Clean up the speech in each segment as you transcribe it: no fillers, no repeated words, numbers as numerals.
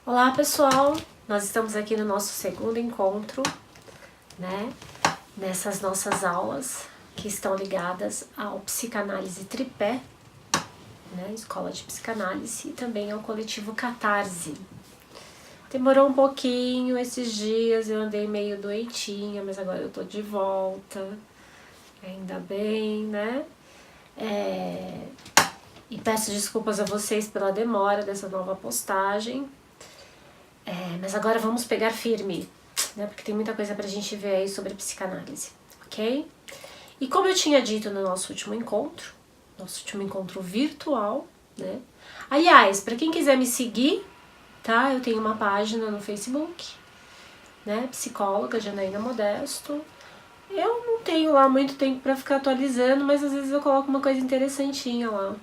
Olá pessoal, nós estamos aqui no nosso segundo encontro, né? Nessas nossas aulas que estão ligadas ao Psicanálise Tripé, né? Escola de Psicanálise e também ao coletivo Catarse. Demorou um pouquinho esses dias, eu andei meio doentinha, mas agora eu tô de volta, ainda bem, né? E peço desculpas a vocês pela demora dessa nova postagem. Mas agora vamos pegar firme, né? Porque tem muita coisa pra gente ver aí sobre psicanálise, ok? E como eu tinha dito no nosso último encontro virtual, né? Aliás, pra quem quiser me seguir, tá? Eu tenho uma página no Facebook, né? Psicóloga Janaína Modesto. Eu não tenho lá muito tempo pra ficar atualizando, mas às vezes eu coloco uma coisa interessantinha lá,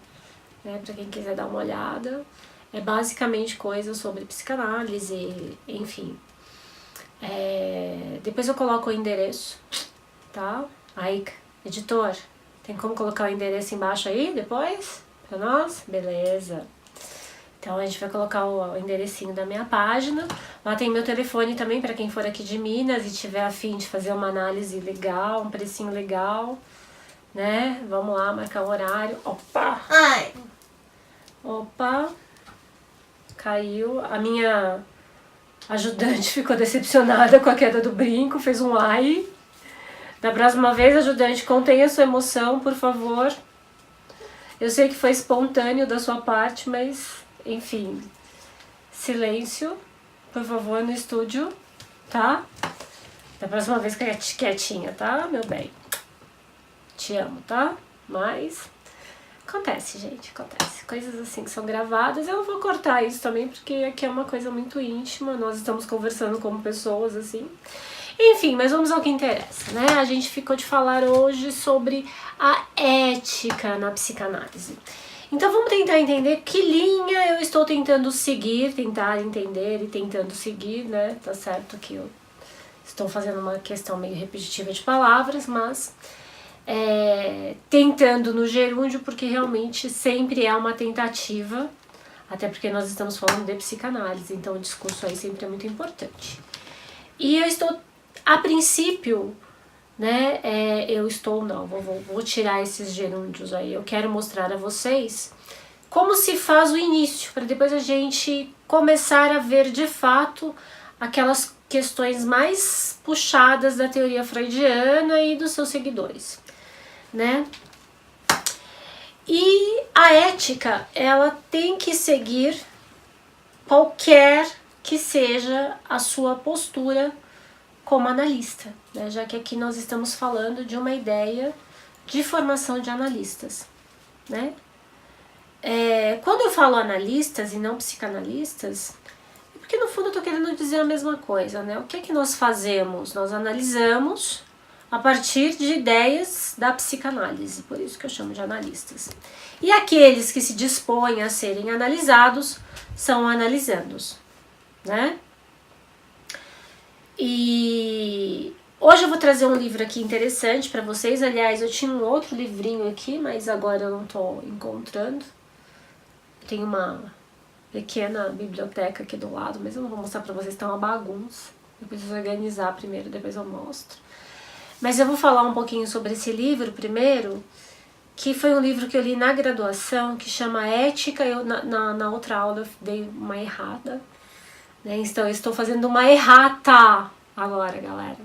né? Pra quem quiser dar uma olhada. É basicamente coisa sobre psicanálise, enfim. Depois eu coloco o endereço, tá? Aí, editor, tem como colocar o endereço embaixo aí depois? Pra nós? Beleza. Então a gente vai colocar o enderecinho da minha página. Lá tem meu telefone também para quem for aqui de Minas e tiver a fim de fazer uma análise legal, um precinho legal, né? Vamos lá, marcar um horário. Opa! Ai! Opa! Caiu. A minha ajudante ficou decepcionada com a queda do brinco, fez um ai. Da próxima vez, ajudante, contenha a sua emoção, por favor. Eu sei que foi espontâneo da sua parte, mas, enfim. Silêncio, por favor, no estúdio, tá? Da próxima vez, quietinha, tá, meu bem? Te amo, tá? Mas acontece, gente, acontece. Coisas assim que são gravadas. Eu não vou cortar isso também, porque aqui é uma coisa muito íntima. Nós estamos conversando como pessoas, assim. Enfim, mas vamos ao que interessa, né? A gente ficou de falar hoje sobre a ética na psicanálise. Então vamos tentar entender que linha eu estou tentando seguir, tentar entender e tentando seguir, né? Tá certo que eu estou fazendo uma questão meio repetitiva de palavras, mas tentando no gerúndio, porque realmente sempre é uma tentativa, até porque nós estamos falando de psicanálise, então o discurso aí sempre é muito importante. E eu estou, a princípio, né, vou tirar esses gerúndios aí, eu quero mostrar a vocês como se faz o início, para depois a gente começar a ver de fato aquelas questões mais puxadas da teoria freudiana e dos seus seguidores, né? E a ética, ela tem que seguir qualquer que seja a sua postura como analista, né? Já que aqui nós estamos falando de uma ideia de formação de analistas, né? Quando eu falo analistas e não psicanalistas, é porque no fundo eu tô querendo dizer a mesma coisa, né? O que é que nós fazemos? Nós analisamos a partir de ideias da psicanálise, por isso que eu chamo de analistas. E aqueles que se dispõem a serem analisados são analisandos, né? E hoje eu vou trazer um livro aqui interessante para vocês. Aliás, eu tinha um outro livrinho aqui, mas agora eu não tô encontrando. Tem uma pequena biblioteca aqui do lado, mas eu não vou mostrar para vocês, tá uma bagunça. Eu preciso organizar primeiro, depois eu mostro. Mas eu vou falar um pouquinho sobre esse livro primeiro, que foi um livro que eu li na graduação, que chama Ética. Eu, na outra aula eu dei uma errada, né? Então eu estou fazendo uma errata agora, galera.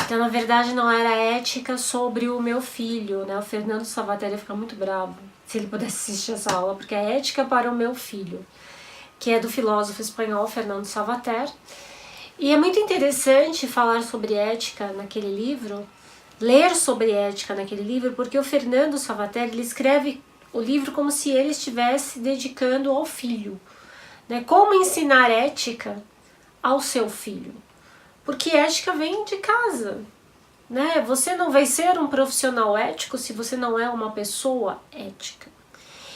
Então na verdade não era ética sobre o meu filho, né? O Fernando Savater ia ficar muito bravo se ele pudesse assistir essa aula, porque é ética para o meu filho, que é do filósofo espanhol Fernando Savater. E é muito interessante falar sobre ética naquele livro, ler sobre ética naquele livro, porque o Fernando Savater, ele escreve o livro como se ele estivesse dedicando ao filho, né? Como ensinar ética ao seu filho? Porque ética vem de casa, né? Você não vai ser um profissional ético se você não é uma pessoa ética.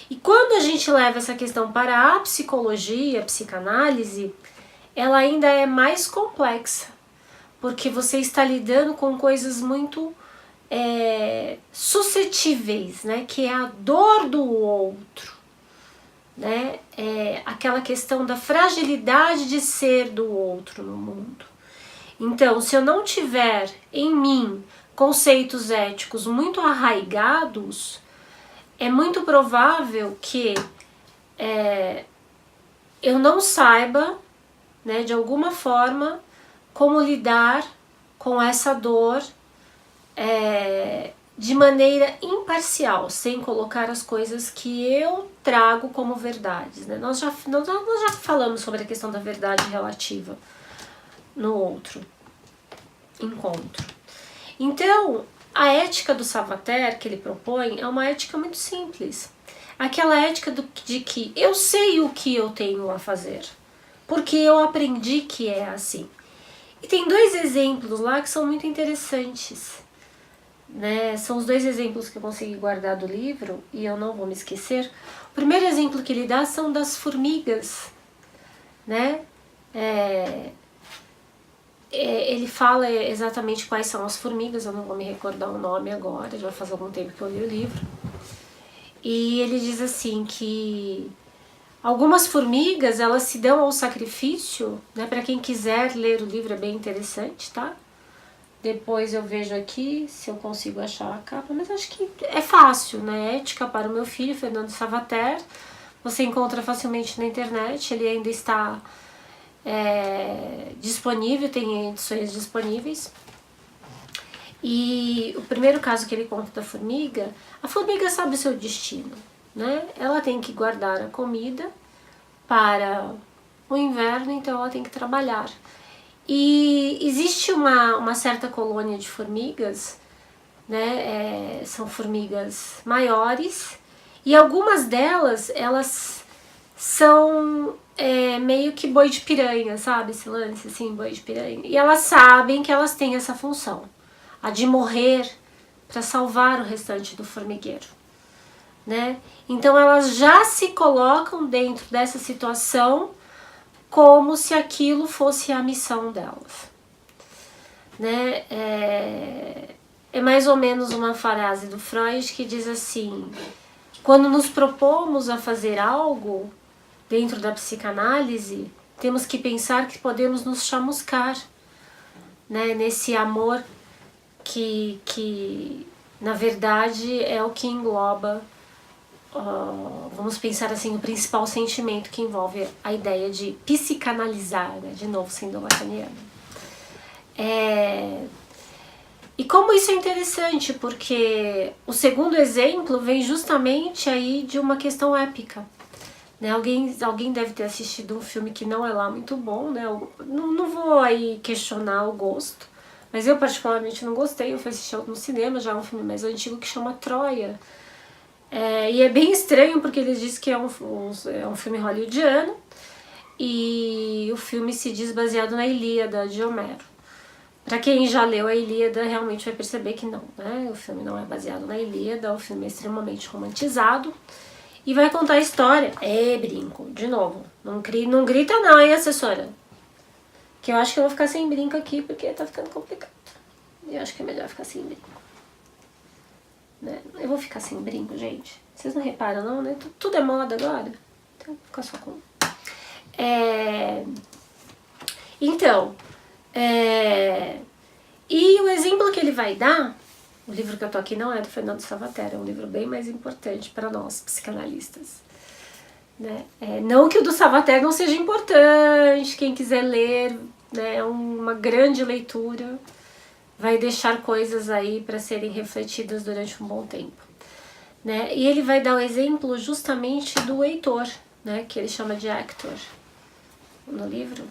E quando a gente leva essa questão para a psicologia, a psicanálise, ela ainda é mais complexa, porque você está lidando com coisas muito suscetíveis, né? Que é a dor do outro, né? aquela questão da fragilidade de ser do outro no mundo. Então, se eu não tiver em mim conceitos éticos muito arraigados, é muito provável que eu não saiba, né, de alguma forma, como lidar com essa dor de maneira imparcial, sem colocar as coisas que eu trago como verdades, né? Nós já falamos sobre a questão da verdade relativa no outro encontro. Então, a ética do Salvaterra que ele propõe é uma ética muito simples. Aquela ética de que eu sei o que eu tenho a fazer, porque eu aprendi que é assim. E tem 2 exemplos lá que são muito interessantes, né? São os 2 exemplos que eu consegui guardar do livro e eu não vou me esquecer. O primeiro exemplo que ele dá são das formigas, né? Ele fala exatamente quais são as formigas, eu não vou me recordar o nome agora, já faz algum tempo que eu li o livro. E ele diz assim que algumas formigas, elas se dão ao sacrifício, né? Para quem quiser ler o livro é bem interessante, tá? Depois eu vejo aqui se eu consigo achar a capa, mas acho que é fácil, né? Ética para o meu filho, Fernando Salvaterra. Você encontra facilmente na internet, ele ainda está disponível, tem edições disponíveis. E o primeiro caso que ele conta da formiga, a formiga sabe o seu destino, né? Ela tem que guardar a comida para o inverno, então ela tem que trabalhar. E existe uma certa colônia de formigas, né? São formigas maiores, e algumas delas, elas são meio que boi de piranha, sabe? Esse lance assim, boi de piranha. E elas sabem que elas têm essa função, a de morrer para salvar o restante do formigueiro, né? Então elas já se colocam dentro dessa situação como se aquilo fosse a missão delas, né? É mais ou menos uma frase do Freud que diz assim: quando nos propomos a fazer algo dentro da psicanálise, temos que pensar que podemos nos chamuscar, né? Nesse amor que na verdade é o que engloba, vamos pensar assim, o principal sentimento que envolve a ideia de psicanalizar, né? De novo sendo lacaniano. E como isso é interessante, porque o segundo exemplo vem justamente aí de uma questão épica, né? Alguém deve ter assistido um filme que não é lá muito bom, né? Eu não vou aí questionar o gosto, mas eu particularmente não gostei. Eu fui assistir no cinema, já é um filme mais antigo, que chama Troia. E é bem estranho porque eles dizem que é um filme hollywoodiano, e o filme se diz baseado na Ilíada de Homero. Pra quem já leu a Ilíada, realmente vai perceber que não, né? O filme não é baseado na Ilíada, o filme é extremamente romantizado e vai contar a história. Brinco, de novo. Não grita não, hein, assessora? Que eu acho que eu vou ficar sem brinco aqui porque tá ficando complicado. Eu acho que é melhor ficar sem brinco, né? Eu vou ficar sem brinco, gente. Vocês não reparam não, né? Tudo é moda agora. Então, vou ficar só com... Então... E o exemplo que ele vai dar, o livro que eu tô aqui não é do Fernando Salvaterra, é um livro bem mais importante para nós, psicanalistas, né? Não que o do Salvaterra não seja importante, quem quiser ler, né, é uma grande leitura, vai deixar coisas aí para serem refletidas durante um bom tempo, né? E ele vai dar o exemplo justamente do Heitor, né, que ele chama de Hector no livro.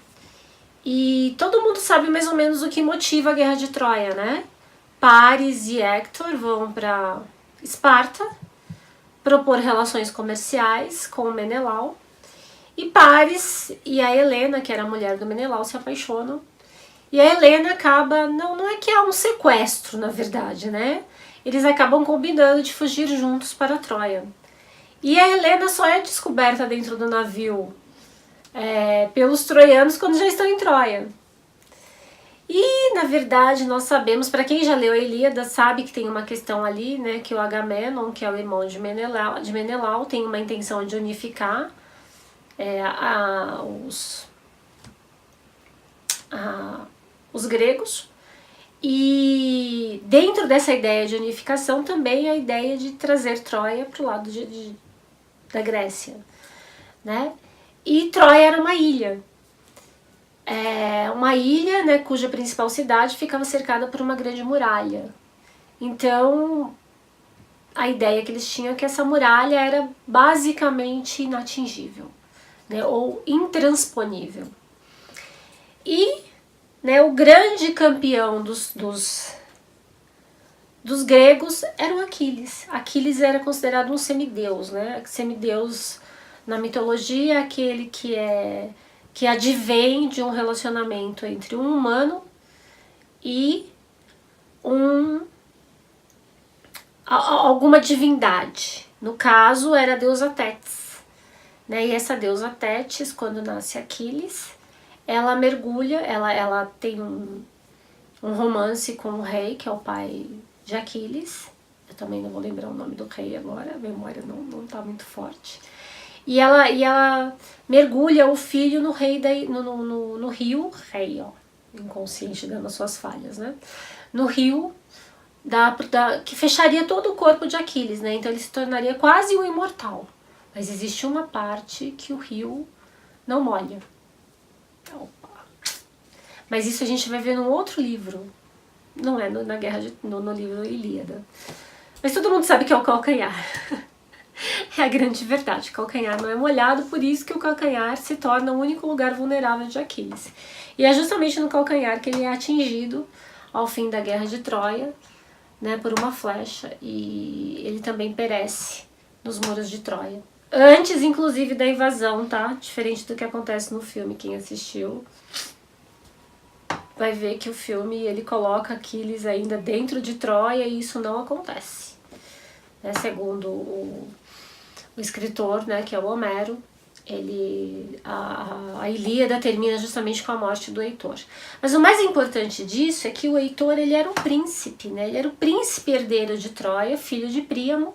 E todo mundo sabe mais ou menos o que motiva a Guerra de Troia, né? Paris e Hector vão para Esparta propor relações comerciais com o Menelau. E Paris e a Helena, que era a mulher do Menelau, se apaixonam. E a Helena acaba... Não é que é um sequestro, na verdade, né? Eles acabam combinando de fugir juntos para Troia. E a Helena só é descoberta dentro do navio pelos troianos quando já estão em Troia. E, na verdade, nós sabemos, para quem já leu a Ilíada, sabe que tem uma questão ali, né, que o Agamenon, que é o irmão de Menelau, tem uma intenção de unificar os gregos. E dentro dessa ideia de unificação também a ideia de trazer Troia para o lado da Grécia, né? E Troia era uma ilha, né, cuja principal cidade ficava cercada por uma grande muralha. Então a ideia que eles tinham é que essa muralha era basicamente inatingível, né, ou intransponível. E, né, o grande campeão dos gregos era o Aquiles. Aquiles era considerado um semideus, né? Semideus na mitologia é aquele que advém de um relacionamento entre um humano e alguma divindade. No caso, era a deusa Tétis, né? E essa deusa Tétis, quando nasce Aquiles, ela mergulha, ela tem um romance com o rei, que é o pai de Aquiles. Eu também não vou lembrar o nome do rei agora, a memória não tá muito forte. E ela mergulha o filho no rio, rei, ó, inconsciente dando as suas falhas, né? No rio que fecharia todo o corpo de Aquiles, né? Então ele se tornaria quase um imortal. Mas existe uma parte que o rio não molha. Opa. Mas isso a gente vai ver num outro livro. Não é no livro Ilíada. Mas todo mundo sabe que é o calcanhar. É a grande verdade. O calcanhar não é molhado, por isso que o calcanhar se torna o único lugar vulnerável de Aquiles. E é justamente no calcanhar que ele é atingido ao fim da guerra de Troia, né, por uma flecha, e ele também perece nos muros de Troia. Antes, inclusive, da invasão, tá? Diferente do que acontece no filme, quem assistiu vai ver que o filme ele coloca Aquiles ainda dentro de Troia e isso não acontece. Né? Segundo o escritor, né, que é o Homero, a Ilíada termina justamente com a morte do Heitor. Mas o mais importante disso é que o Heitor ele era um príncipe, né? Ele era o príncipe herdeiro de Troia, filho de Príamo.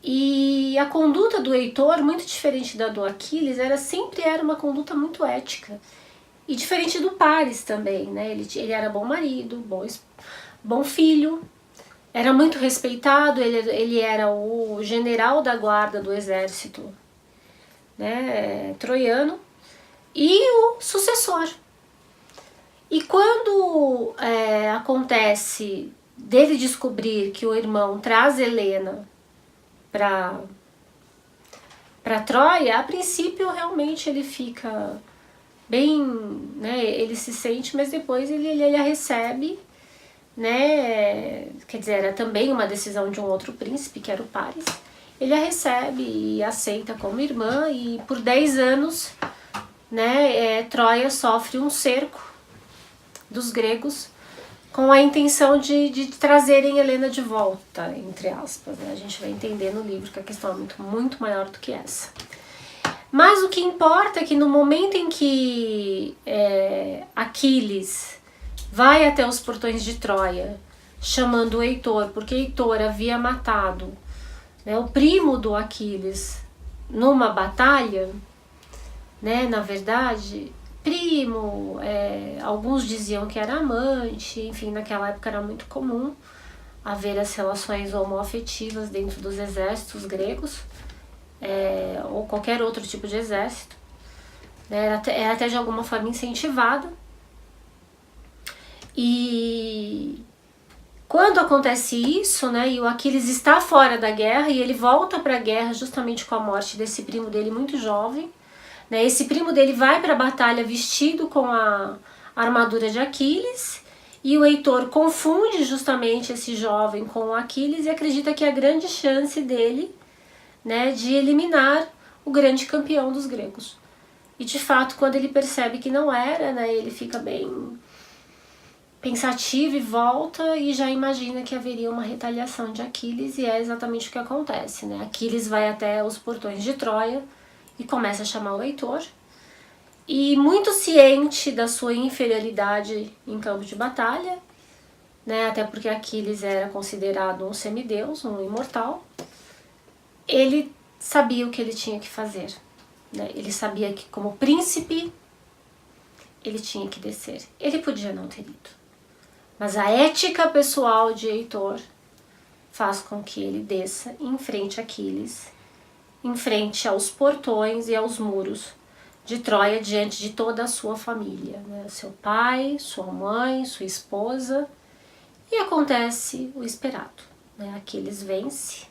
E a conduta do Heitor, muito diferente da do Aquiles, sempre era uma conduta muito ética. E diferente do Paris também, né? Ele era bom marido, bom filho, era muito respeitado, ele era o general da guarda do exército, né, troiano, e o sucessor. E quando acontece dele descobrir que o irmão traz Helena para Troia, a princípio realmente ele fica bem, né, ele se sente, mas depois ele a recebe, né, quer dizer, era também uma decisão de um outro príncipe, que era o Paris. Ele a recebe e aceita como irmã, e por 10 anos, né, Troia sofre um cerco dos gregos com a intenção de trazerem Helena de volta, entre aspas. Né? A gente vai entender no livro que a questão é muito maior do que essa. Mas o que importa é que no momento em que Aquiles vai até os portões de Troia, chamando o Heitor, porque Heitor havia matado, né, o primo do Aquiles numa batalha, né, na verdade, primo, alguns diziam que era amante, enfim, naquela época era muito comum haver as relações homoafetivas dentro dos exércitos gregos, ou qualquer outro tipo de exército, né, era até de alguma forma incentivada. E quando acontece isso, né, e o Aquiles está fora da guerra e ele volta para a guerra justamente com a morte desse primo dele muito jovem, né, esse primo dele vai para a batalha vestido com a armadura de Aquiles e o Heitor confunde justamente esse jovem com o Aquiles e acredita que é a grande chance dele, né, de eliminar o grande campeão dos gregos. E de fato, quando ele percebe que não era, né, ele fica bem pensativo e volta e já imagina que haveria uma retaliação de Aquiles, e é exatamente o que acontece, né? Aquiles vai até os portões de Troia e começa a chamar o Heitor, e muito ciente da sua inferioridade em campo de batalha, né? Até porque Aquiles era considerado um semideus, um imortal, ele sabia o que ele tinha que fazer, né? Ele sabia que como príncipe ele tinha que descer. Ele podia não ter ido. Mas a ética pessoal de Heitor faz com que ele desça em frente a Aquiles, em frente aos portões e aos muros de Troia, diante de toda a sua família, né? Seu pai, sua mãe, sua esposa, e acontece o esperado, né? Aquiles vence,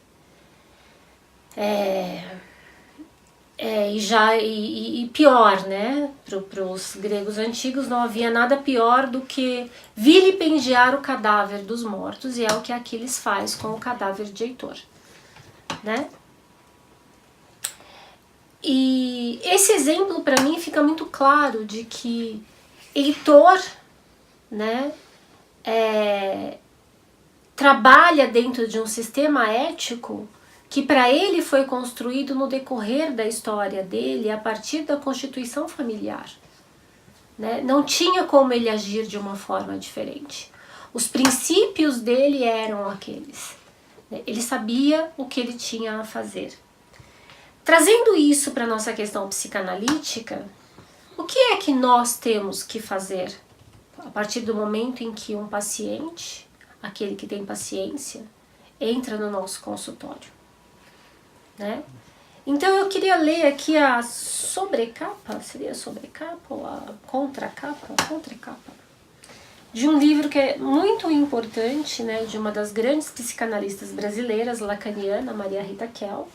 e pior, né? Para os gregos antigos não havia nada pior do que vilipendiar o cadáver dos mortos, e é o que Aquiles faz com o cadáver de Heitor, né? E esse exemplo para mim fica muito claro de que Heitor, né, trabalha dentro de um sistema ético que para ele foi construído no decorrer da história dele, a partir da constituição familiar, né? Não tinha como ele agir de uma forma diferente. Os princípios dele eram aqueles, né? Ele sabia o que ele tinha a fazer. Trazendo isso para a nossa questão psicanalítica, o que é que nós temos que fazer a partir do momento em que um paciente, aquele que tem paciência, entra no nosso consultório, né? Então eu queria ler aqui a sobrecapa, seria a sobrecapa ou a contracapa? Contracapa. De um livro que é muito importante, né, de uma das grandes psicanalistas brasileiras, lacaniana, Maria Rita Kell.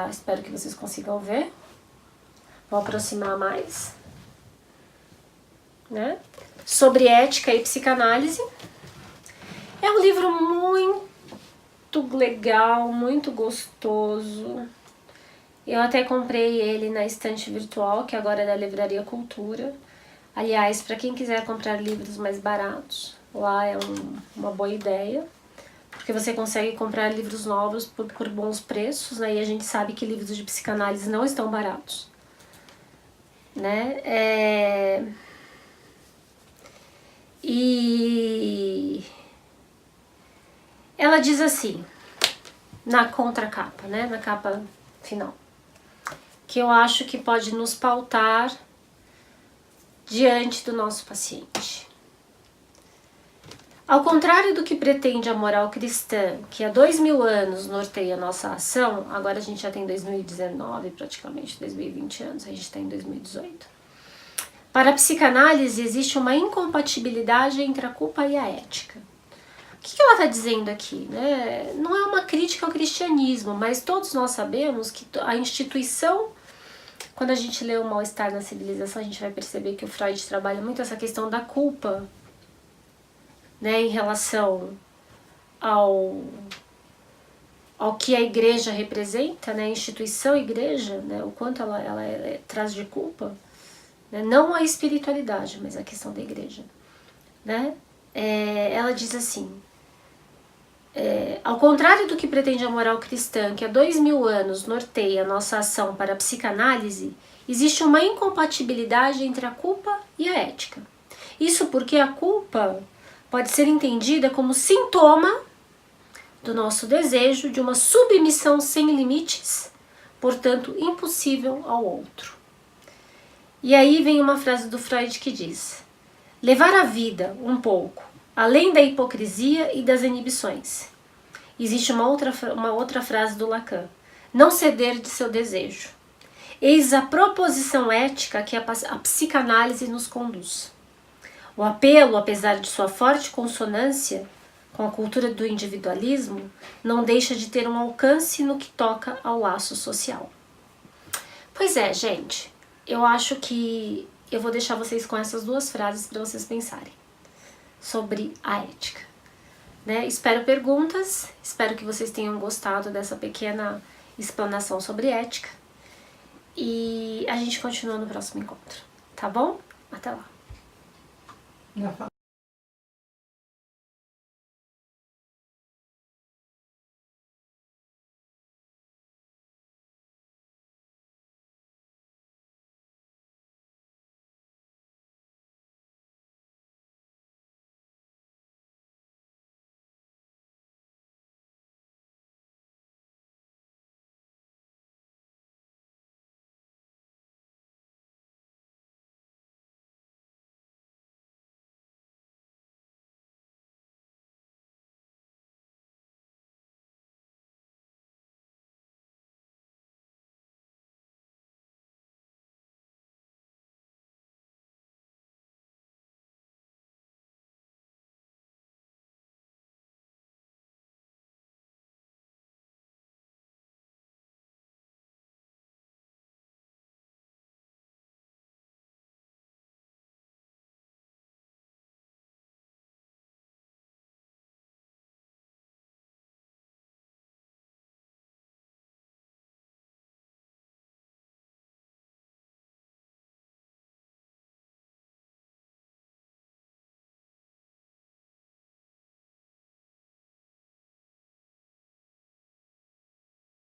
Espero que vocês consigam ver. Vou aproximar mais, né? Sobre ética e psicanálise. É um livro muito legal, muito gostoso. Eu até comprei ele na estante virtual, que agora é da Livraria Cultura. Aliás, para quem quiser comprar livros mais baratos, lá é uma boa ideia, porque você consegue comprar livros novos por bons preços, né? E a gente sabe que livros de psicanálise não estão baratos, né? E ela diz assim, na contracapa, né? Na capa final, que eu acho que pode nos pautar diante do nosso paciente. Ao contrário do que pretende a moral cristã, que há 2000 anos norteia nossa ação, agora a gente já tem 2019, praticamente 2020 anos, a gente está em 2018. Para a psicanálise existe uma incompatibilidade entre a culpa e a ética. O que ela está dizendo aqui, né? Não é uma crítica ao cristianismo, mas todos nós sabemos que a instituição, quando a gente lê o Mal-Estar na Civilização, a gente vai perceber que o Freud trabalha muito essa questão da culpa, né, em relação ao que a igreja representa, né, a instituição igreja, né, o quanto ela traz de culpa, né, não a espiritualidade, mas a questão da igreja, né? Ela diz assim, ao contrário do que pretende a moral cristã, que há 2000 anos norteia nossa ação para a psicanálise, existe uma incompatibilidade entre a culpa e a ética. Isso porque a culpa pode ser entendida como sintoma do nosso desejo de uma submissão sem limites, portanto impossível ao outro. E aí vem uma frase do Freud que diz: levar a vida um pouco além da hipocrisia e das inibições. Existe uma outra frase do Lacan: não ceder de seu desejo. Eis a proposição ética que a psicanálise nos conduz. O apelo, apesar de sua forte consonância com a cultura do individualismo, não deixa de ter um alcance no que toca ao laço social. Pois é, gente, eu acho que eu vou deixar vocês com essas duas frases para vocês pensarem sobre a ética, né? Espero perguntas, espero que vocês tenham gostado dessa pequena explanação sobre ética e a gente continua no próximo encontro, tá bom? Até lá!